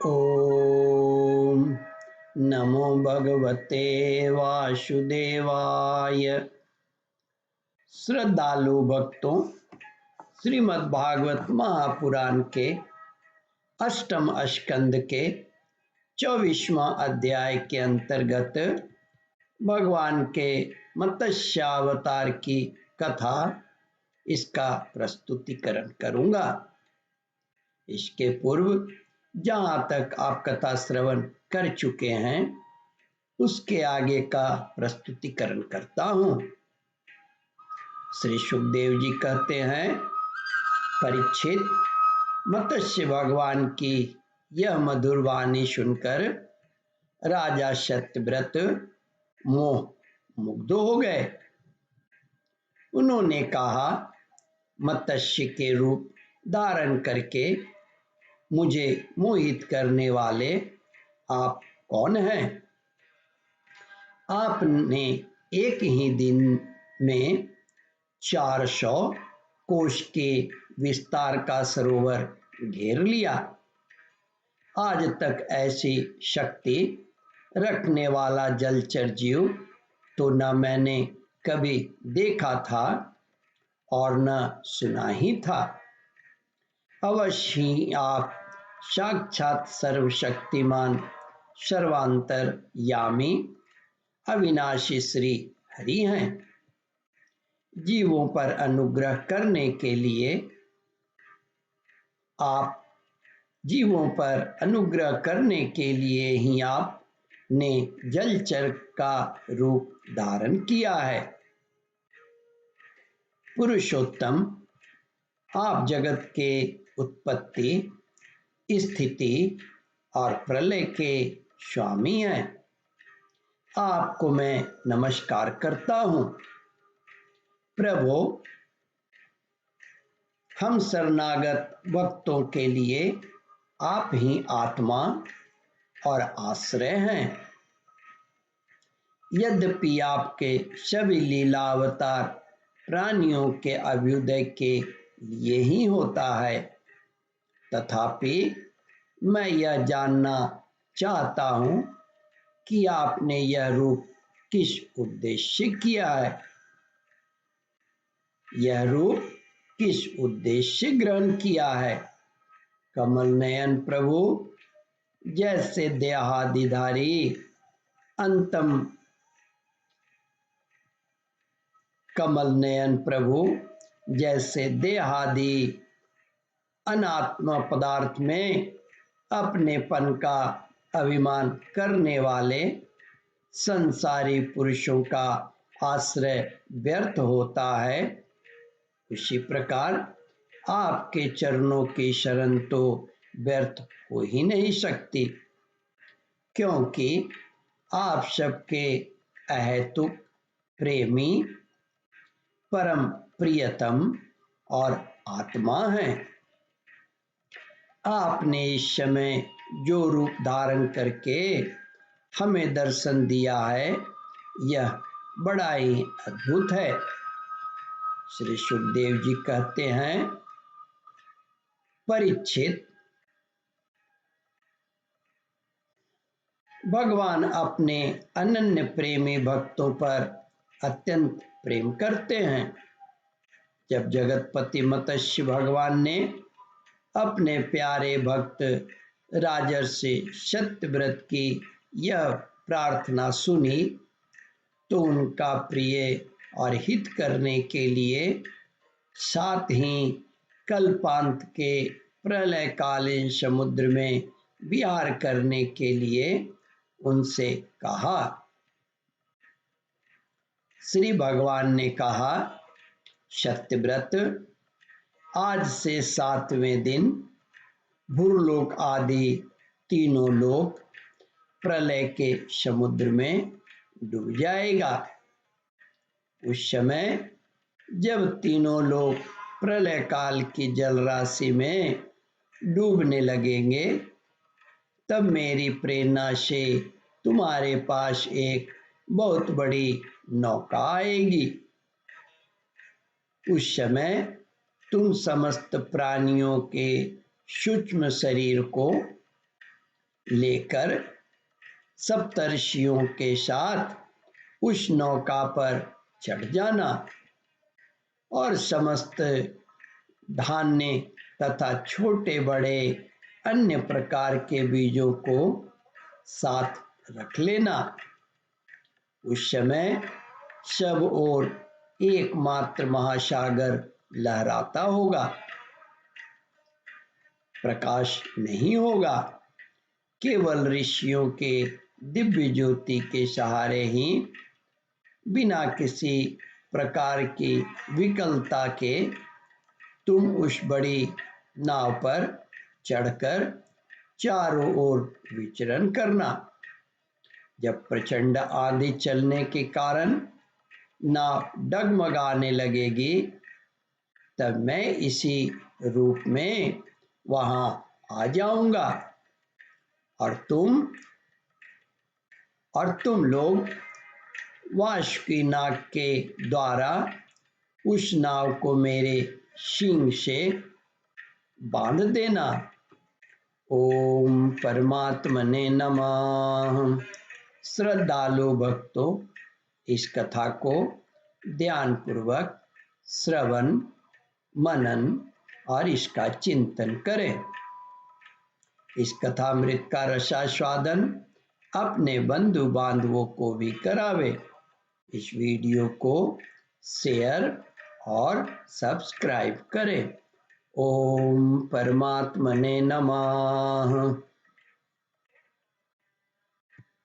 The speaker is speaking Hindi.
ओम नमो भगवते वासुदेवाय। श्रद्धालु भक्तों, श्रीमद् भागवत महापुराण के अष्टम स्कंद के 24वां अध्याय के अंतर्गत भगवान के मत्स्यावतार की कथा, इसका प्रस्तुतिकरण करूंगा। इसके पूर्व जहाँ तक आप कथा श्रवण कर चुके हैं उसके आगे का प्रस्तुतिकरण करता हूँ। श्री सुखदेव जी कहते हैं, परीक्षित, मत्स्य भगवान की यह मधुर वाणी सुनकर राजा सत्यव्रत मोह मुग्ध हो गए। उन्होंने कहा, मत्स्य के रूप धारण करके मुझे मोहित करने वाले आप कौन हैं? आपने एक ही दिन में 400 कोश के विस्तार का सरोवर घेर लिया। आज तक ऐसी शक्ति रखने वाला जलचर जीव तो न मैंने कभी देखा था और न सुना ही था। अवश्य ही आप साक्षात सर्वशक्तिमान सर्वांतरयामी अविनाशी श्री हरि हैं। जीवों पर अनुग्रह करने के लिए ही आपने जलचर का रूप धारण किया है। पुरुषोत्तम, आप जगत के उत्पत्ति, स्थिति और प्रलय के स्वामी हैं। आपको मैं नमस्कार करता हूँ। प्रभु, हम शरणागत भक्तों के लिए आप ही आत्मा और आश्रय हैं। यद्यपि आपके सभी लीलावतार प्राणियों के अभ्युदय के लिए ही होता है, तथापि मैं यह जानना चाहता हूँ कि आपने यह रूप किस उद्देश्य किया है। यह रूप किस उद्देश्य ग्रहण किया है? कमल नयन प्रभु जैसे देहादिधारी अनात्मा पदार्थ में अपनेपन का अभिमान करने वाले संसारी पुरुषों का आश्रय व्यर्थ होता है, उसी प्रकार आपके चरणों की शरण तो व्यर्थ हो ही नहीं सकती, क्योंकि आप सबके अहेतुक प्रेमी, परम प्रियतम और आत्मा हैं। आपने इस समय जो रूप धारण करके हमें दर्शन दिया है, यह बड़ा ही अद्भुत है। श्री सुखदेव जी कहते हैं, परीक्षित, भगवान अपने अनन्य प्रेमी भक्तों पर अत्यंत प्रेम करते हैं। जब जगतपति मत्स्य भगवान ने अपने प्यारे भक्त राजर्षि सत्यव्रत की यह प्रार्थना सुनी तो उनका प्रिय और हित करने के लिए, साथ ही कल्पांत के प्रलयकालीन समुद्र में विहार करने के लिए उनसे कहा। श्री भगवान ने कहा, सत्यव्रत, आज से 7वें दिन भूलोक आदि तीनों लोक प्रलय के समुद्र में डूब जाएगा। उस समय जब तीनों लोग प्रलय काल की जलराशि में डूबने लगेंगे, तब मेरी प्रेरणा से तुम्हारे पास एक बहुत बड़ी नौका आएगी। उस समय तुम समस्त प्राणियों के सूक्ष्म शरीर को लेकर सप्तर्षियों के साथ उस नौका पर चढ़ जाना और समस्त धान्य तथा छोटे बड़े अन्य प्रकार के बीजों को साथ रख लेना। उस समय सब ओर एकमात्र महासागर लहराता होगा, प्रकाश नहीं होगा, केवल ऋषियों के दिव्य ज्योति के सहारे ही बिना किसी प्रकार की विकलता के तुम उस बड़ी नाव पर चढ़कर चारों ओर विचरण करना। जब प्रचंड आंधी चलने के कारण नाव डगमगाने लगेगी तब मैं इसी रूप में वहां आ जाऊंगा और तुम लोग वासुकी नाग के द्वारा उस नाव को मेरे सींग से बांध देना। ओम परमात्मने नमः। श्रद्धालु भक्तों, इस कथा को ध्यानपूर्वक श्रवण मनन और इसका चिंतन करें। इस कथामृत का रसास्वादन अपने बंधु बांधवों को भी करावे। इस वीडियो को शेयर और सब्सक्राइब करें। ओम परमात्मने नमः।